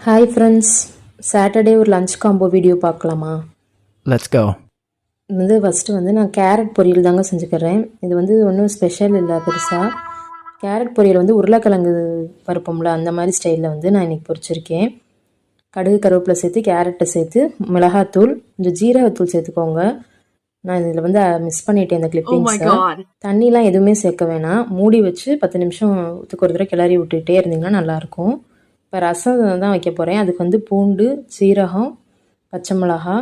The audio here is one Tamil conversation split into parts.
ஹாய் ஃப்ரெண்ட்ஸ், சாட்டர்டே ஒரு லஞ்ச் காம்போ வீடியோ பார்க்கலாமா? Let's go. ஃபஸ்ட்டு நான் கேரட் பொரியல் தாங்க செஞ்சுக்கிறேன். இது ஒன்றும் ஸ்பெஷல் இல்லை பெருசாக. கேரட் பொரியல் உருளைக்கிழங்கு பருப்போம்ல அந்த மாதிரி ஸ்டைலில் நான் இன்றைக்கி பொரிச்சிருக்கேன். கடுகு கருவேப்பிலை சேர்த்து கேரட்டை சேர்த்து மிளகாத்தூள் கொஞ்சம் ஜீரகத்தூள் சேர்த்துக்கோங்க. நான் இதில் மிஸ் பண்ணிட்டேன் இந்த கிளிப்பிங்ஸை. தண்ணிலாம் எதுவுமே சேர்க்க வேணாம். மூடி வச்சு 10 நிமிஷம் ஒரு தடவை கிளறி விட்டுகிட்டே இருந்தீங்கன்னா நல்லாயிருக்கும். இப்போ ரசம் தான் வைக்க போகிறேன். அதுக்கு பூண்டு, சீரகம், பச்சை மிளகா,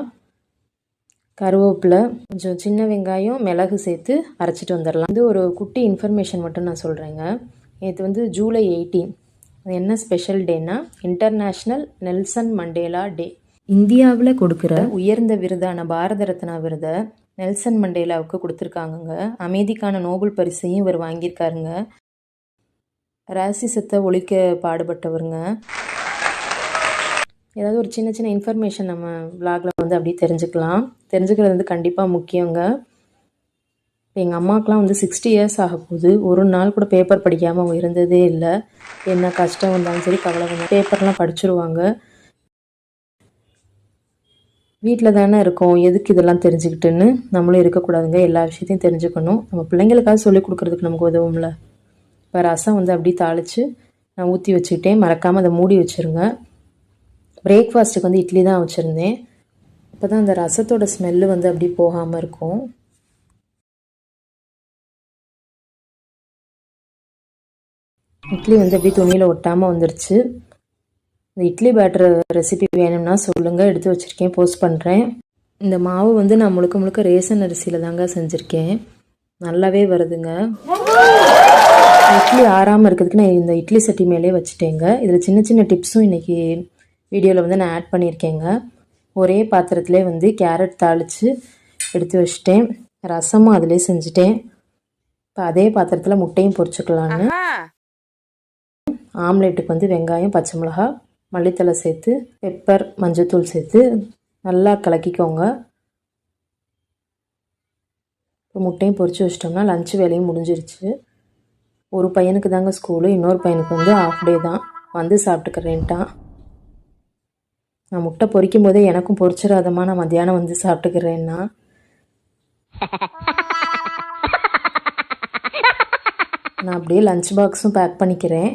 கருவேப்பிலை, கொஞ்சம் சின்ன வெங்காயம், மிளகு சேர்த்து அரைச்சிட்டு வந்துடலாம். ஒரு குட்டி இன்ஃபர்மேஷன் மட்டும் நான் சொல்கிறேங்க. நேற்று ஜூலை 18 அது என்ன ஸ்பெஷல் டேன்னா இன்டர்நேஷ்னல் நெல்சன் மண்டேலா டே. இந்தியாவில் கொடுக்குற உயர்ந்த விருதான பாரத ரத்னா விருதை நெல்சன் மண்டேலாவுக்கு கொடுத்துருக்காங்கங்க. அமைதிக்கான நோபல் பரிசையும் இவர் வாங்கியிருக்காருங்க. ராசிசத்தை ஒழிக்க பாடுபட்டவருங்க. ஏதாவது ஒரு சின்ன சின்ன இன்ஃபர்மேஷன் நம்ம விளாகில் அப்படியே தெரிஞ்சுக்கலாம். தெரிஞ்சுக்கிறது கண்டிப்பாக முக்கியங்க. இப்போ எங்கள் அம்மாவுக்குலாம் 60 இயர்ஸ் ஆக போகுது. ஒரு நாள் கூட பேப்பர் படிக்காமல் அவங்க இருந்ததே இல்லை. என்ன கஷ்டம் வந்தாலும் சரி, கவலை வந்தாலும் பேப்பர்லாம் படிச்சுருவாங்க. வீட்டில் தானே இருக்கோம், எதுக்கு இதெல்லாம் தெரிஞ்சுக்கிட்டுன்னு நம்மளும் இருக்கக்கூடாதுங்க. எல்லா விஷயத்தையும் தெரிஞ்சுக்கணும். நம்ம பிள்ளைங்களுக்காக சொல்லிக் கொடுக்குறதுக்கு நமக்கு உதவும்ல. இப்போ ரசம் அப்படி தாளித்து நான் ஊற்றி வச்சுக்கிட்டேன். மறக்காமல் அதை மூடி வச்சுருங்க. பிரேக்ஃபாஸ்ட்டுக்கு இட்லி தான் வச்சுருந்தேன். அப்போ தான் அந்த ரசத்தோட ஸ்மெல்லு அப்படி போகாமல் இருக்கும். இட்லி அப்படி துணியில் ஒட்டாமல் வந்துருச்சு. இந்த இட்லி பேட்டர் ரெசிபி வேணும்னா சொல்லுங்கள், எடுத்து வச்சுருக்கேன், போஸ்ட் பண்ணுறேன். இந்த மாவு நான் முழுக்க முழுக்க ரேசன் அரிசியில் தாங்க செஞ்சுருக்கேன். நல்லாவே வருதுங்க. இட்லி ஆறாமல் இருக்கிறதுக்கு நான் இந்த இட்லி சட்டி மேலே வச்சுட்டேங்க. இதில் சின்ன சின்ன டிப்ஸும் இன்றைக்கி வீடியோவில் நான் ஆட் பண்ணியிருக்கேங்க. ஒரே பாத்திரத்திலே கேரட் தாளித்து எடுத்து வச்சுட்டேன். ரசமும் அதிலே செஞ்சுட்டேன். இப்போ அதே பாத்திரத்தில் முட்டையும் பொரிச்சுக்கலான்னு ஆம்லேட்டுக்கு வெங்காயம், பச்சை மிளகா, மல்லித்தலை சேர்த்து பெப்பர், மஞ்சத்தூள் சேர்த்து நல்லா கலக்கிக்கோங்க. இப்போ முட்டையும் பொரித்து வச்சிட்டோம்னா லஞ்சு வேலையும் முடிஞ்சிருச்சு. ஒரு பையனுக்கு தாங்க ஸ்கூலு, இன்னொரு பையனுக்கு ஆஃப் டே தான். சாப்பிட்டுக்கிறேன்ட்டான். நான் முட்டை பொரிக்கும் போதே எனக்கும் பொரிச்சிடாதமா, நான் மத்தியானம் சாப்பிட்டுக்கிறேன்னா. நான் அப்படியே லஞ்ச் பாக்ஸும் பேக் பண்ணிக்கிறேன்.